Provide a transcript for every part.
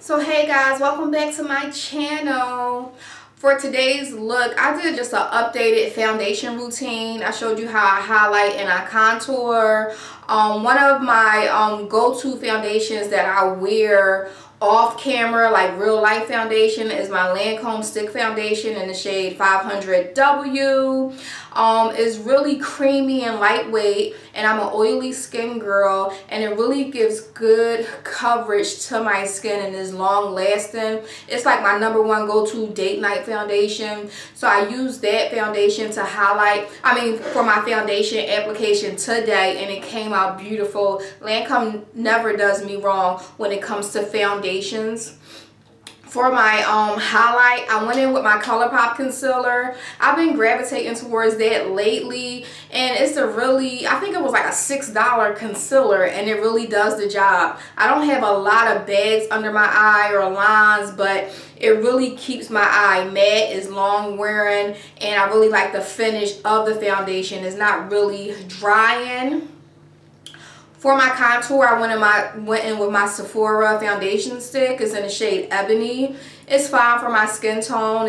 So hey guys, welcome back to my channel. For today's look, I did just an updated foundation routine. I showed you how I highlight and I contour. One of my go-to foundations that I wear off camera, like real life foundation, is my Lancome stick foundation in the shade 500W. It's really creamy and lightweight, and I'm an oily skin girl, and it really gives good coverage to my skin and is long lasting. It's like my #1 go-to date night foundation. So I use that foundation to highlight, for my foundation application today, and it came out beautiful. Lancome never does me wrong when it comes to foundations. For my highlight, I went in with my ColourPop concealer. I've been gravitating towards that lately, and it's I think it was like a $6 concealer, and it really does the job. I don't have a lot of bags under my eye or lines, but it really keeps my eye matte, is long wearing, and I really like the finish of the foundation. It's not really drying. For my contour, I went in with my Sephora foundation stick. It's in the shade Ebony. It's fine for my skin tone.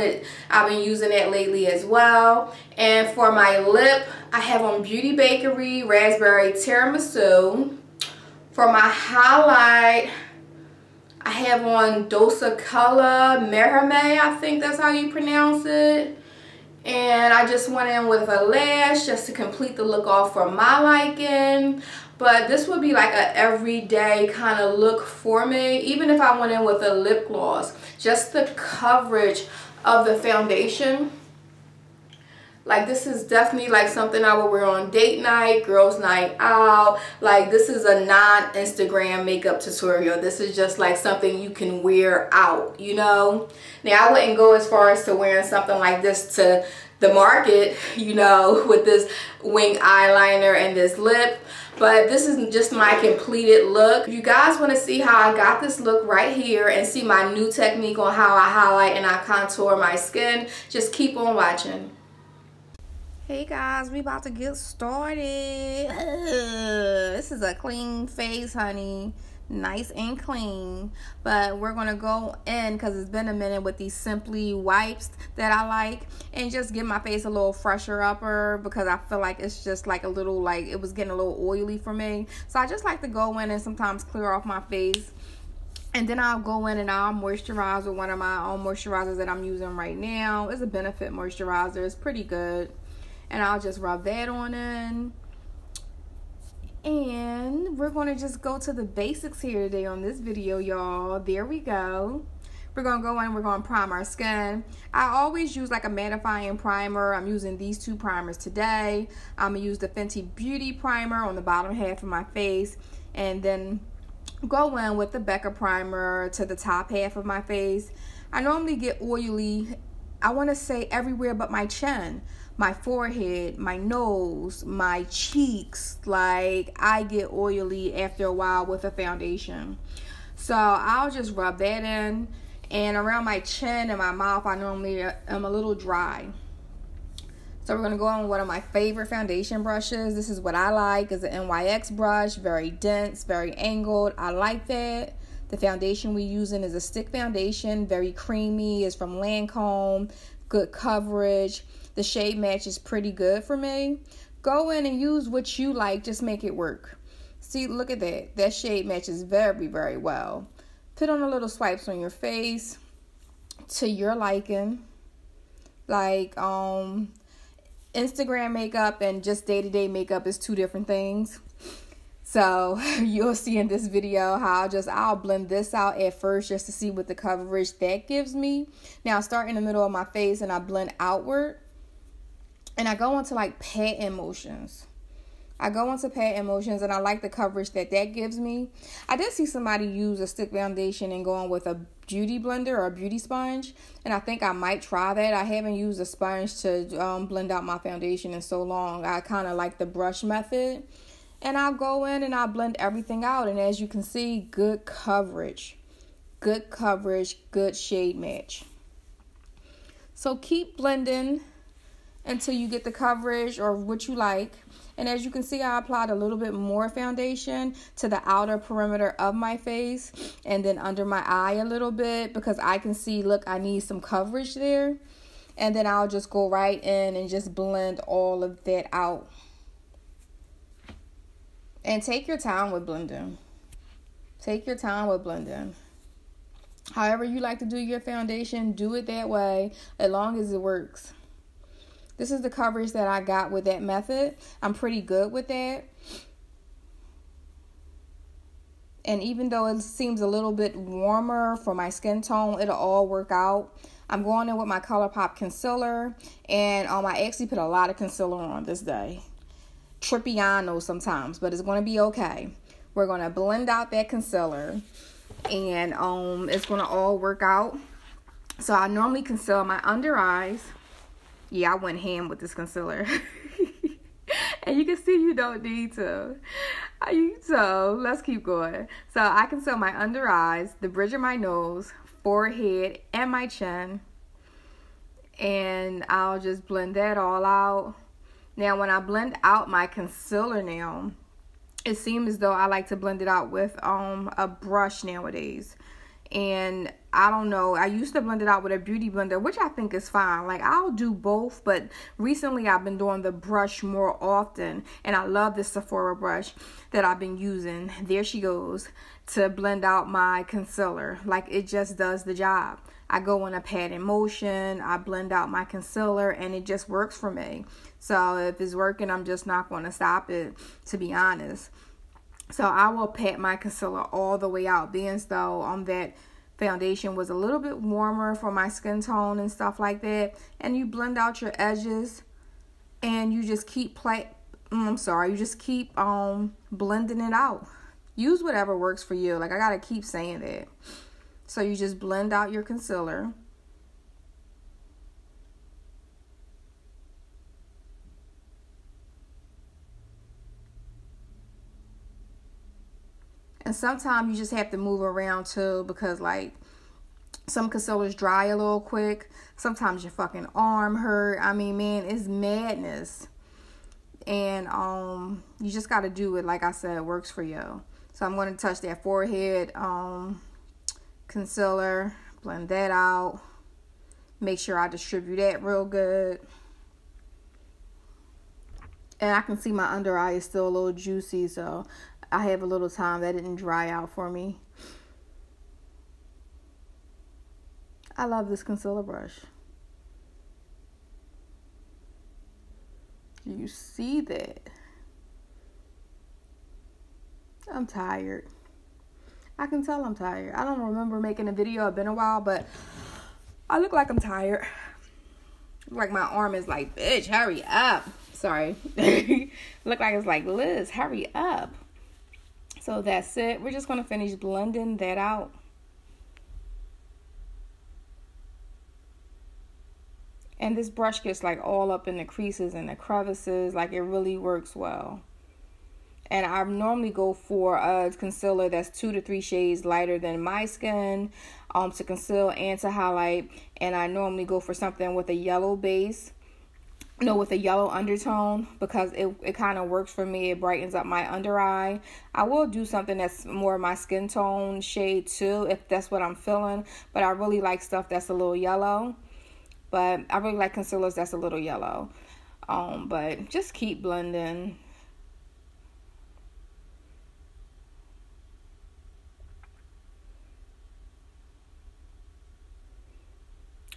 I've been using it lately as well. And for my lip, I have on Beauty Bakery Raspberry Tiramisu. For my highlight, I have on Dosa Color Merhame, I think that's how you pronounce it. And I just went in with a lash just to complete the look off for my liking. But this would be like a everyday kind of look for me, even if I went in with a lip gloss. Just the coverage of the foundation. Like, this is definitely like something I would wear on date night, girls night out. Like, this is a non-Instagram makeup tutorial. This is just like something you can wear out, you know. Now, I wouldn't go as far as to wearing something like this to the market, you know, with this wing eyeliner and this lip. But this is just my completed look. If you guys want to see how I got this look right here and see my new technique on how I highlight and I contour my skin, just keep on watching. Hey guys, we about to get started. This is a clean face, honey. Nice and clean. But we're going to go in, because it's been a minute, with these Simply wipes that I like, and just give my face a little fresher upper, because I feel like it's just like a little, like it was getting a little oily for me. So I just like to go in and sometimes clear off my face. And then I'll go in and I'll moisturize with one of my own moisturizers that I'm using right now. It's a Benefit moisturizer. It's pretty good. And I'll just rub that on in. And we're going to just go to the basics here today on this video, y'all. There we go. We're going to go in, we're going to prime our skin. I always use like a mattifying primer. I'm using these two primers today. I'm going to use the Fenty Beauty primer on the bottom half of my face. And then go in with the Becca primer to the top half of my face. I normally get oily, I want to say everywhere but my chin. My forehead, my nose, my cheeks. Like, I get oily after a while with a foundation. So I'll just rub that in. And around my chin and my mouth, I normally am a little dry. So we're going to go on with one of my favorite foundation brushes. This is what I like. It's an NYX brush. Very dense, very angled. I like that. The foundation we're using is a stick foundation. Very creamy. It's from Lancome. Good coverage. The shade match is pretty good for me. Go in and use what you like. Just make it work. See, look at that. That shade matches very, very well. Put on a little swipes on your face to your liking. Like, Instagram makeup and just day-to-day makeup is two different things. So you'll see in this video how I'll blend this out at first just to see what the coverage that gives me. Now, start in the middle of my face and I blend outward. And I go into like pat motions. I go into pat motions, and I like the coverage that gives me. I did see somebody use a stick foundation and go on with a beauty blender or a beauty sponge. And I think I might try that. I haven't used a sponge to blend out my foundation in so long. I kind of like the brush method. And I'll go in and I'll blend everything out. And as you can see, good coverage. Good coverage, good shade match. So keep blending until you get the coverage or what you like. And as you can see, I applied a little bit more foundation to the outer perimeter of my face and then under my eye a little bit because I can see, look, I need some coverage there. And then I'll just go right in and just blend all of that out. And take your time with blending. Take your time with blending. However you like to do your foundation, do it that way as long as it works. This is the coverage that I got with that method. I'm pretty good with that. And even though it seems a little bit warmer for my skin tone, it'll all work out. I'm going in with my ColourPop concealer. And I actually put a lot of concealer on this day. Trippiano sometimes, but it's going to be okay. We're going to blend out that concealer. And it's going to all work out. So I normally conceal my under eyes. Yeah, I went ham with this concealer. And you can see you don't need to. So let's keep going. So I conceal my under eyes, the bridge of my nose, forehead, and my chin. And I'll just blend that all out. Now when I blend out my concealer now, it seems as though I like to blend it out with a brush nowadays. And I don't know, I used to blend it out with a beauty blender, which I think is fine. Like, I'll do both, but recently I've been doing the brush more often. And I love this Sephora brush that I've been using. There she goes, to blend out my concealer. Like, it just does the job. I go in a patting motion, I blend out my concealer, and it just works for me. So if it's working, I'm just not going to stop it, to be honest. So I will pat my concealer all the way out, being as though that foundation was a little bit warmer for my skin tone and stuff like that. And you blend out your edges, and you just keep blending it out. Use whatever works for you. Like, I gotta keep saying that. So you just blend out your concealer. And sometimes you just have to move around too, because like some concealers dry a little quick. Sometimes your fucking arm hurt. I mean, man, it's madness. And you just got to do it, like I said, it works for you. So I'm going to touch that forehead concealer, blend that out. Make sure I distribute that real good. And I can see my under eye is still a little juicy, so I have a little time. That didn't dry out for me. I love this concealer brush. Do you see that? I'm tired. I can tell I'm tired. I don't remember making a video. It's been a while, but I look like I'm tired. Like my arm is like, bitch, hurry up. Sorry. Look like it's like, Liz, hurry up. So that's it. We're just going to finish blending that out. And this brush gets like all up in the creases and the crevices. Like, it really works well. And I normally go for a concealer that's 2 to 3 shades lighter than my skin to conceal and to highlight. And I normally go for something with a yellow base. No, with a yellow undertone, because it kind of works for me. It brightens up my under eye. I will do something that's more my skin tone shade too, if that's what I'm feeling. But I really like stuff that's a little yellow. But I really like concealers that's a little yellow. But just keep blending.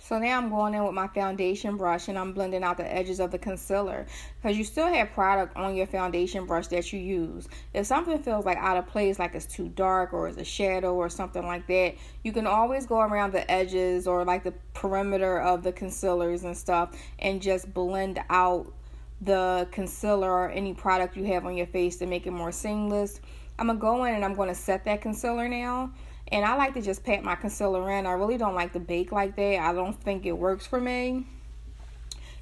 So now I'm going in with my foundation brush and I'm blending out the edges of the concealer, because you still have product on your foundation brush that you use. If something feels like out of place, like it's too dark or it's a shadow or something like that, you can always go around the edges or like the perimeter of the concealers and stuff and just blend out the concealer or any product you have on your face to make it more seamless. I'm going to go in and I'm going to set that concealer now. And I like to just pat my concealer in. I really don't like to bake like that. I don't think it works for me.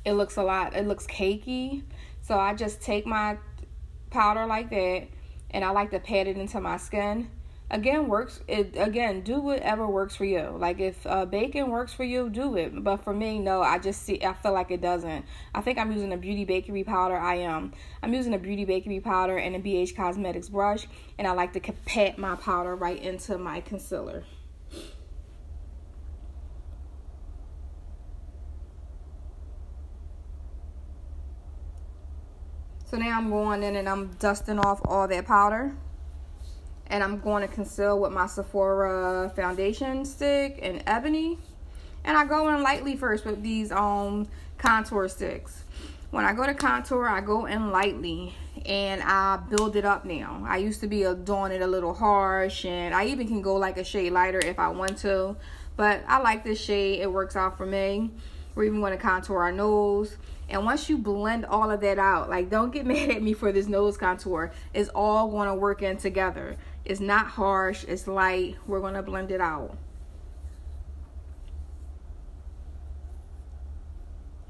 It looks cakey. So I just take my powder like that, and I like to pat it into my skin. Again, do whatever works for you. Like if bacon works for you, do it. But for me, no, I feel like it doesn't. I think I'm using a Beauty Bakery powder. I'm using a Beauty Bakery powder and a BH Cosmetics brush, and I like to pat my powder right into my concealer. So now I'm going in and I'm dusting off all that powder. And I'm going to conceal with my Sephora foundation stick in Ebony. And I go in lightly first with these contour sticks. When I go to contour, I go in lightly and I build it up now. I used to be doing it a little harsh, and I even can go like a shade lighter if I want to. But I like this shade. It works out for me. We're even going to contour our nose. And once you blend all of that out, like, don't get mad at me for this nose contour. It's all going to work in together. It's not harsh. It's light. We're going to blend it out.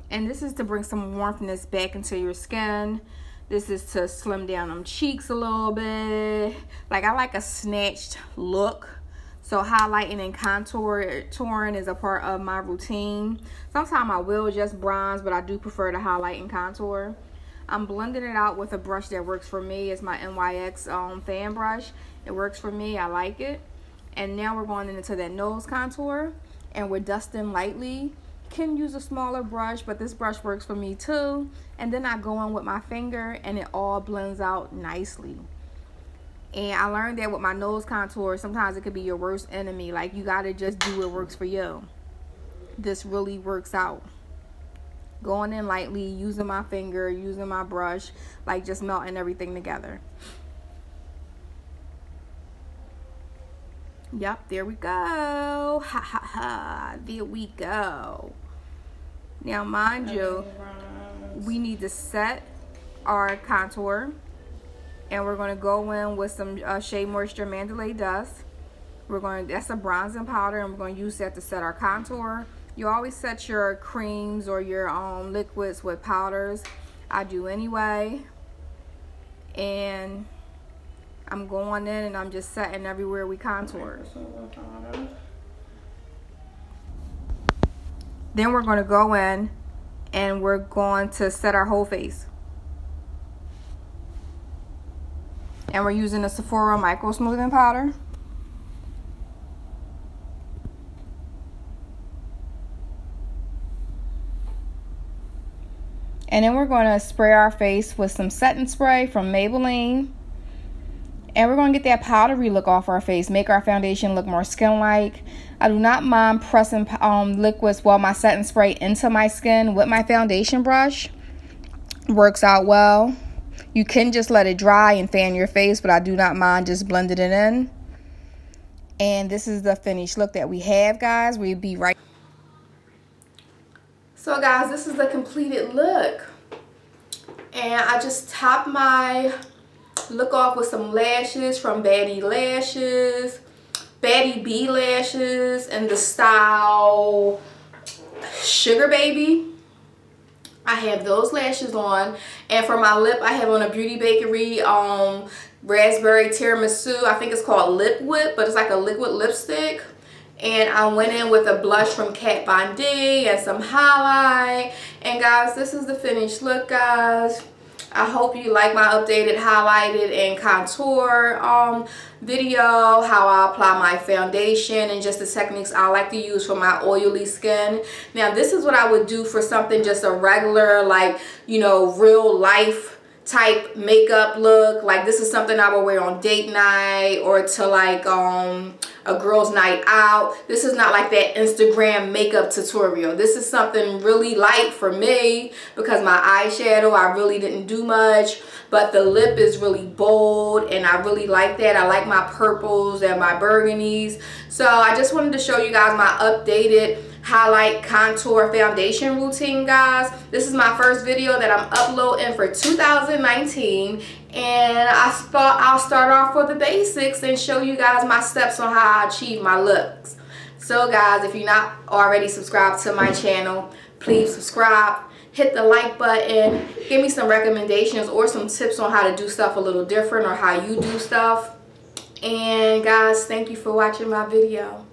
And this is to bring some warmthness back into your skin. This is to slim down them cheeks a little bit. Like, I like a snatched look. So highlighting and contouring is a part of my routine. Sometimes I will just bronze, but I do prefer to highlight and contour. I'm blending it out with a brush that works for me. It's my NYX fan brush. It works for me. I like it. And now we're going into that nose contour, and we're dusting lightly. Can use a smaller brush, but this brush works for me too. And then I go in with my finger, and it all blends out nicely. And I learned that with my nose contour, sometimes it could be your worst enemy. Like, you gotta just do what works for you. This really works out. Going in lightly, using my finger, using my brush, like just melting everything together. Yep, there we go. Ha ha ha. There we go. Now, mind you, we need to set our contour. And we're going to go in with some Shea Moisture Mandalay Dust. That's a bronzing powder, and we're going to use that to set our contour. You always set your creams or your liquids with powders. I do anyway. And I'm going in and I'm just setting everywhere we contour. Then we're going to go in and we're going to set our whole face. And we're using the Sephora Micro Smoothing Powder. And then we're going to spray our face with some setting spray from Maybelline. And we're going to get that powdery look off our face, make our foundation look more skin-like. I do not mind pressing liquids, my setting spray into my skin with my foundation brush. Works out well. You can just let it dry and fan your face, but I do not mind just blending it in. And this is the finished look that we have, guys. We'll be right. So, guys, this is the completed look. And I just topped my look off with some lashes from Baddie Lashes. Baddie B Lashes in the style Sugar Baby. I have those lashes on, and for my lip I have on a Beauty Bakery raspberry tiramisu. I think it's called Lip Whip, but it's like a liquid lipstick. And I went in with a blush from Kat Von D and some highlight. And guys, this is the finished look, guys. I hope you like my updated highlighted and contour video, how I apply my foundation, and just the techniques I like to use for my oily skin. Now, this is what I would do for something just a regular, like, you know, real life type makeup look. Like, this is something I would wear on date night or to like a girl's night out. This is not like that Instagram makeup tutorial. This is something really light for me because my eyeshadow, I really didn't do much, but the lip is really bold and I really like that. I like my purples and my burgundies. So I just wanted to show you guys my updated highlight contour foundation routine, guys. This is my first video that I'm uploading for 2019, and I'll start off with the basics and show you guys my steps on how I achieve my looks. So guys, if you're not already subscribed to my channel, please subscribe, hit the like button, give me some recommendations or some tips on how to do stuff a little different or how you do stuff. And guys, thank you for watching my video.